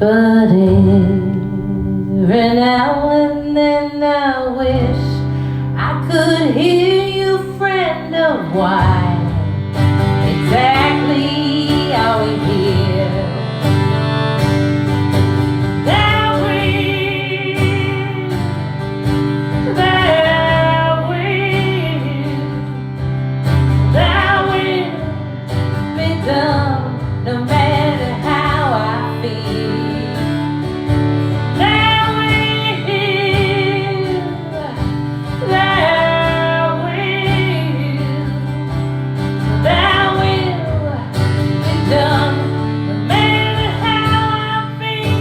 But every now and then I wish I could hear you, friend, of why exactly are we here. That will be done no matter how I feel. That will be done no matter how I'm feeling. That will be done no matter how I keep on feeling.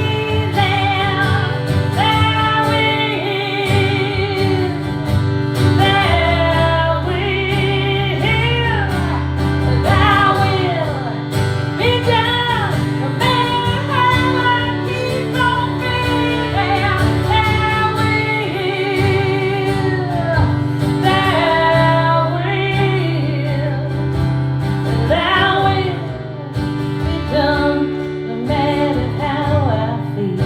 That will be done no matter how I feel.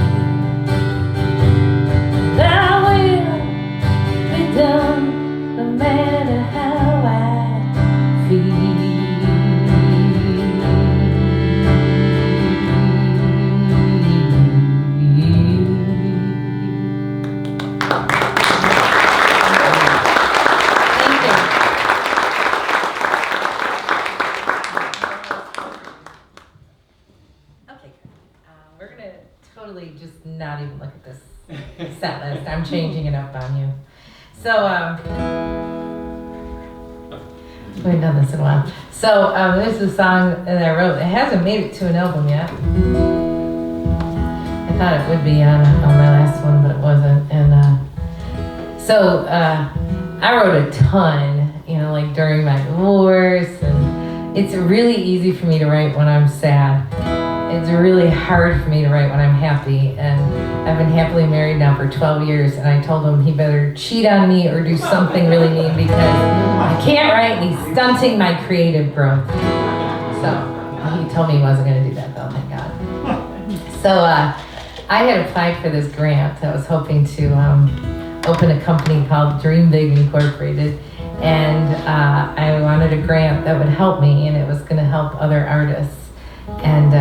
That will be done no matter how I feel. Okay, we're gonna totally just not even look at this set list. I'm changing it up on you. So, we haven't done this in a while. So, this is a song that I wrote. It hasn't made it to an album yet. I thought it would be on my last one, but it wasn't. And so, I wrote a ton, like during my divorce, and it's really easy for me to write when I'm sad. It's really hard for me to write when I'm happy, and I've been happily married now for 12 years, and I told him he better cheat on me or do something really mean because I can't write and he's stunting my creative growth. So he told me he wasn't going to do that though, thank God. So I had applied for this grant. I was hoping to open a company called Dream Big Incorporated, and I wanted a grant that would help me, and it was going to help other artists. And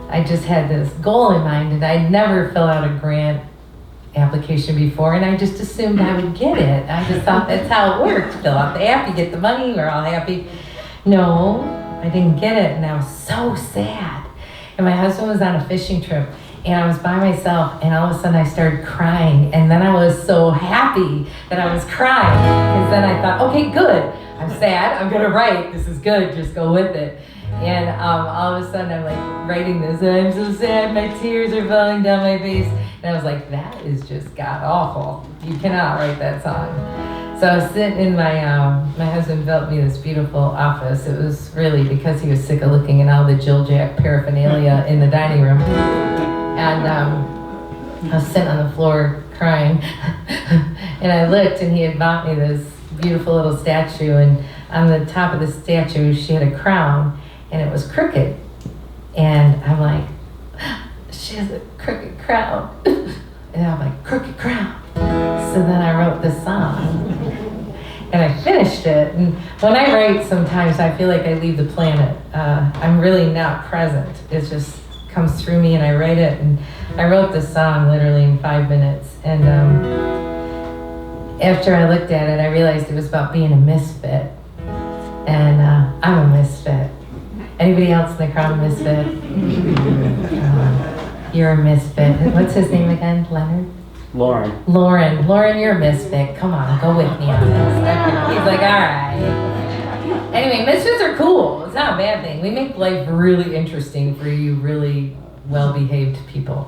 I just had this goal in mind, and I'd never filled out a grant application before, and I just assumed I would get it. I just thought that's how it worked. Fill out the app, you get the money, we're all happy. No, I didn't get it, and I was so sad. And my husband was on a fishing trip, and I was by myself, and all of a sudden I started crying, and then I was so happy that I was crying, because then I thought, okay, good, I'm sad, I'm gonna write, this is good, just go with it. And all of a sudden I'm like writing this, I'm so sad, my tears are falling down my face. And I was like, that is just god awful. You cannot write that song. So I was sitting in my husband built me this beautiful office. It was really because he was sick of looking at all the Jill Jack paraphernalia in the dining room. And I was sitting on the floor crying. And I looked, and he had bought me this beautiful little statue. And on the top of the statue, she had a crown. And it was crooked. And I'm like, she has a crooked crown. And I'm like, crooked crown. So then I wrote this song. And I finished it. And when I write, sometimes I feel like I leave the planet. I'm really not present. It just comes through me, and I write it. And I wrote this song literally in 5 minutes. And after I looked at it, I realized it was about being a misfit. And I'm a misfit. Anybody else in the crowd a misfit? You're a misfit. What's his name again? Leonard? Lauren, you're a misfit. Come on, go with me on this. He's like, all right. Anyway, misfits are cool. It's not a bad thing. We make life really interesting for you really well-behaved people.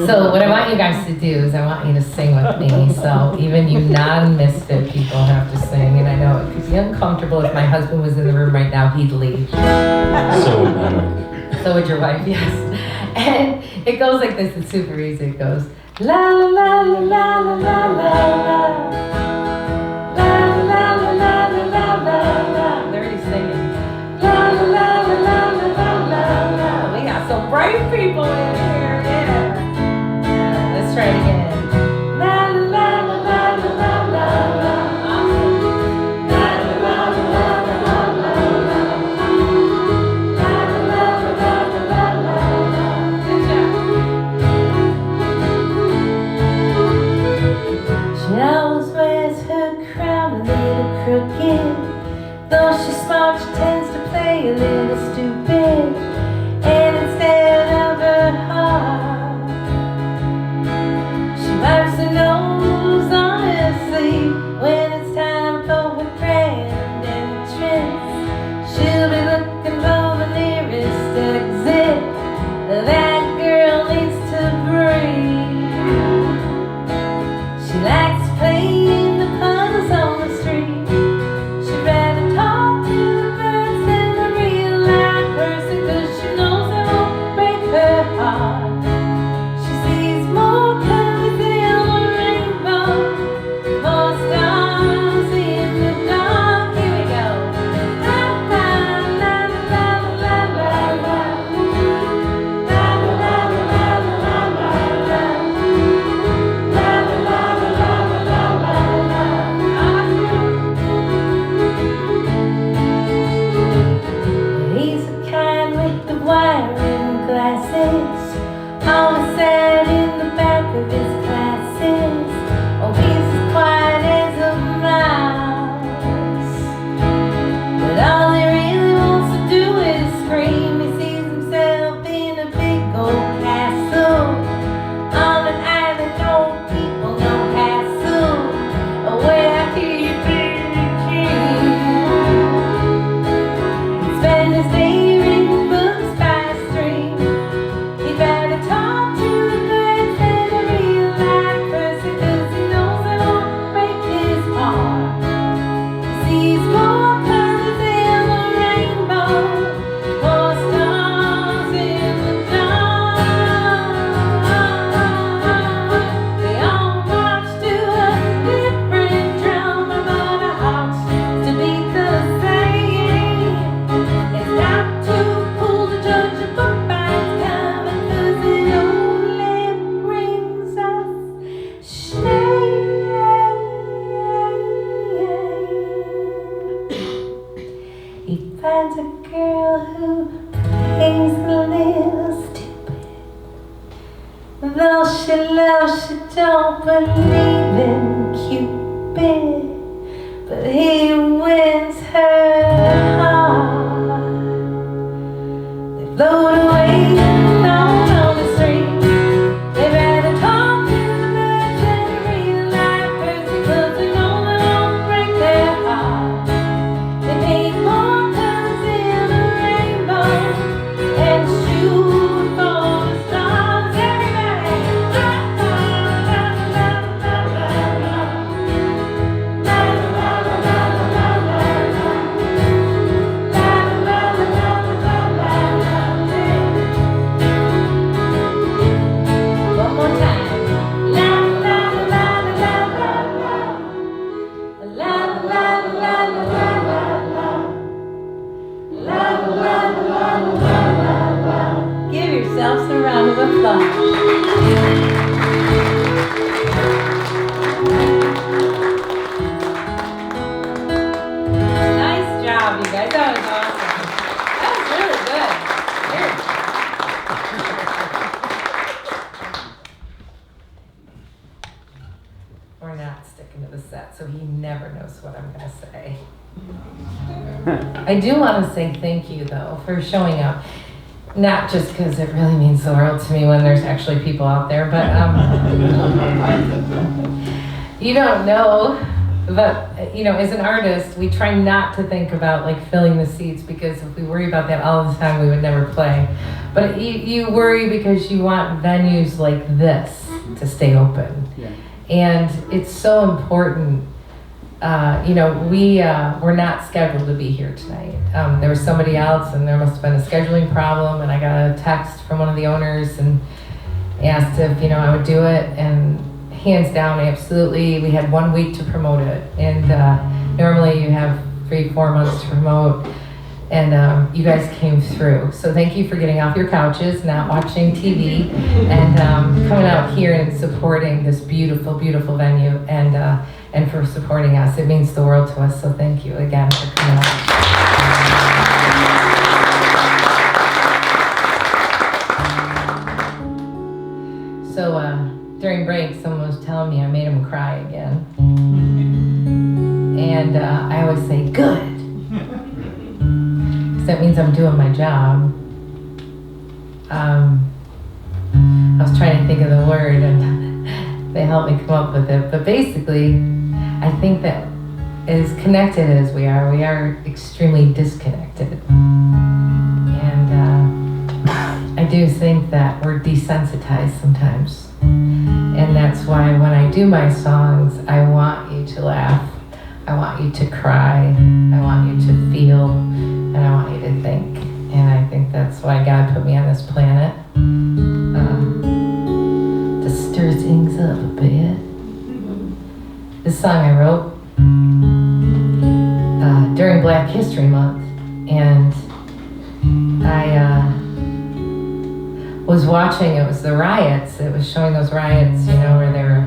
So what I want you guys to do is I want you to sing with me. So even you non-misfit people have to sing. And I know it could be uncomfortable. If my husband was in the room right now, he'd leave. So would my wife. So would your wife, yes. And it goes like this. It's super easy. It goes la la la la la la la la. La la la la la la la. They're already singing. La la la la la la la la. people in here, yeah. Let's try it again. La la la la la la la la. Awesome. La la la la la la la la. La la la la la la la. Good job. She always wears her crown a little crooked. Though she's smart, she tends to play a little stupid. And instead of her heart, she wipes her nose on her sleeve. When it's time for her grand entrance, she'll be looking for the nearest exit. That girl needs to breathe. She likes playing the puzzles on the street. She'd rather talk to the birds than a real live person, 'cause she knows it won't break her heart. She sees more colors than a rainbow, more stars in the dark. Here we go. La la la la la la la. La la la la la la la. La la la la la la la. He's the kind with the wire-rimmed glasses, always sat in the back of his classes. Oh, he's as quiet as a mouse, but all he really wants to do is scream. He sees himself in a big old castle, on an island, no people, no hassle, where he be king. He'd spend his day reading books by a stream. He'd rather talk to the birds than a real live person, 'cause he knows it won't break his heart. He sees more colors than the rainbow, more stars in the dark. They all march to a different drum, but our hearts to beat the same. It's not too cool to judge a book by its cover, 'cause it only brings us shame. He finds a girl who plays a little stupid. Though she loves, she don't believe in Cupid, but he wins her heart. They float away alone on the street. They'd rather talk to the birds than a real live person, 'cause they know they won't break their heart. They paint more colors in a rainbow and shoot for the stars. Everybody, la la la la la la la. La la la la la la la. La la la la la la la. One more time. La la la la la la. La la la la la la. La la la la la la. Give yourselves a round of applause. Nice job, you guys. That was awesome. That was really good. Here. We're not sticking to the set, so he never knows what I'm going to say. I do want to say thank you, though, for showing up. Not just because it really means the world to me when there's actually people out there, but you don't know. But, as an artist, we try not to think about like filling the seats, because if we worry about that all the time, we would never play. But you worry because you want venues like this to stay open. Yeah. And it's so important. We're not scheduled to be here tonight. There was somebody else, and there must have been a scheduling problem, and I got a text from one of the owners and asked if, I would do it, and hands down, absolutely. We had 1 week to promote it, and normally you have 3-4 months to promote. and you guys came through. So thank you for getting off your couches, not watching TV, and coming out here and supporting this beautiful, beautiful venue, and for supporting us. It means the world to us, so thank you again for coming out. So during break, someone was telling me I made him cry again. And I always say, good. Because that means I'm doing my job. I was trying to think of the word and they helped me come up with it. But basically, I think that as connected as we are extremely disconnected. And I do think that we're desensitized sometimes. And that's why when I do my songs, I want you to laugh. I want you to cry. I want you to feel. And I want you to think. And I think that's why God put me on this planet. To stir things up a bit. This song I wrote during Black History Month. And I was watching, it was the riots. It was showing those riots, where they were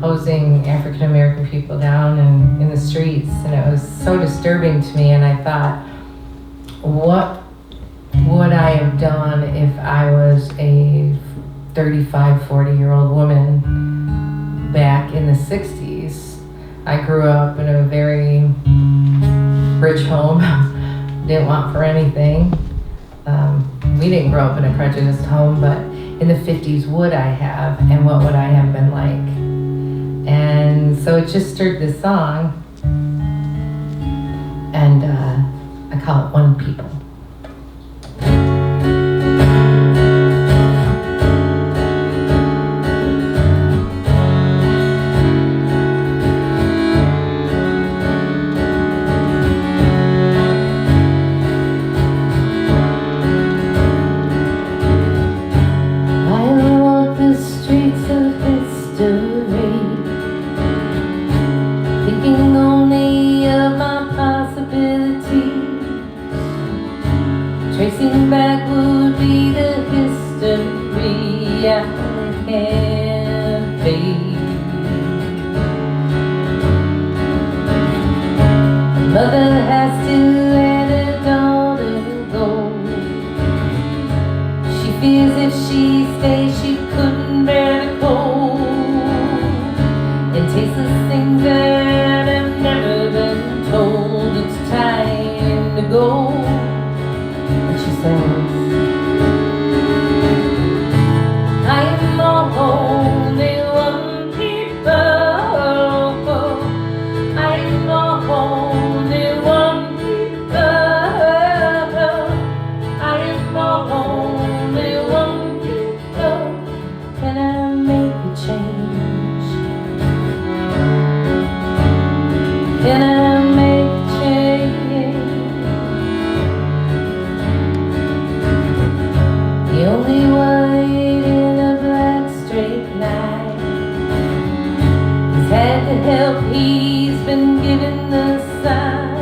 hosing African American people down in the streets. And it was so disturbing to me. And I thought, what would I have done if I was a 35, 40-year-old woman back in the 60s? I grew up in a very rich home, didn't want for anything. We didn't grow up in a prejudiced home, but in the 50s, would I have, and what would I have been like? And so it just stirred this song, and I call it One People. Tracing back would be the history I can't fade. A mother has to let her daughter go. She fears if she stays she couldn't bear the cold and taste the things that have never been told. It's time to go. I am only one people. I am only one people. I am only one people. Can I make a change? Can I make a change? The only white in a black straight line. He's had to help, he's been given the sign.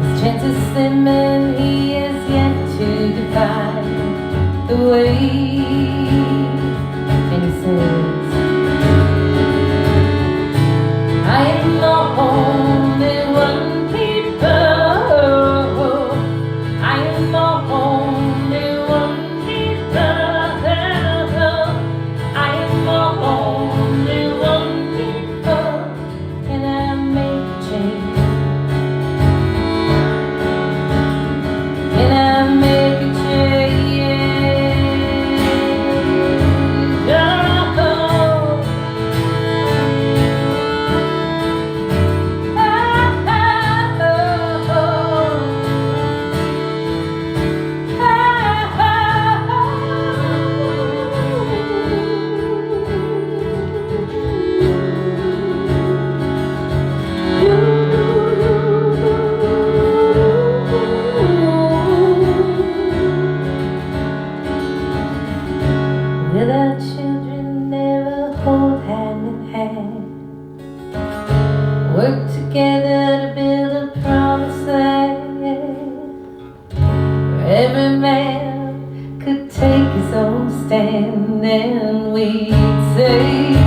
His chances slim and he has yet to define the way. And he says, I am only one people. I am only one people. I am only one people. Can I make a change? Can I make a change? Will our children never hold hand in hand? Work together to build a promised land. and we'd say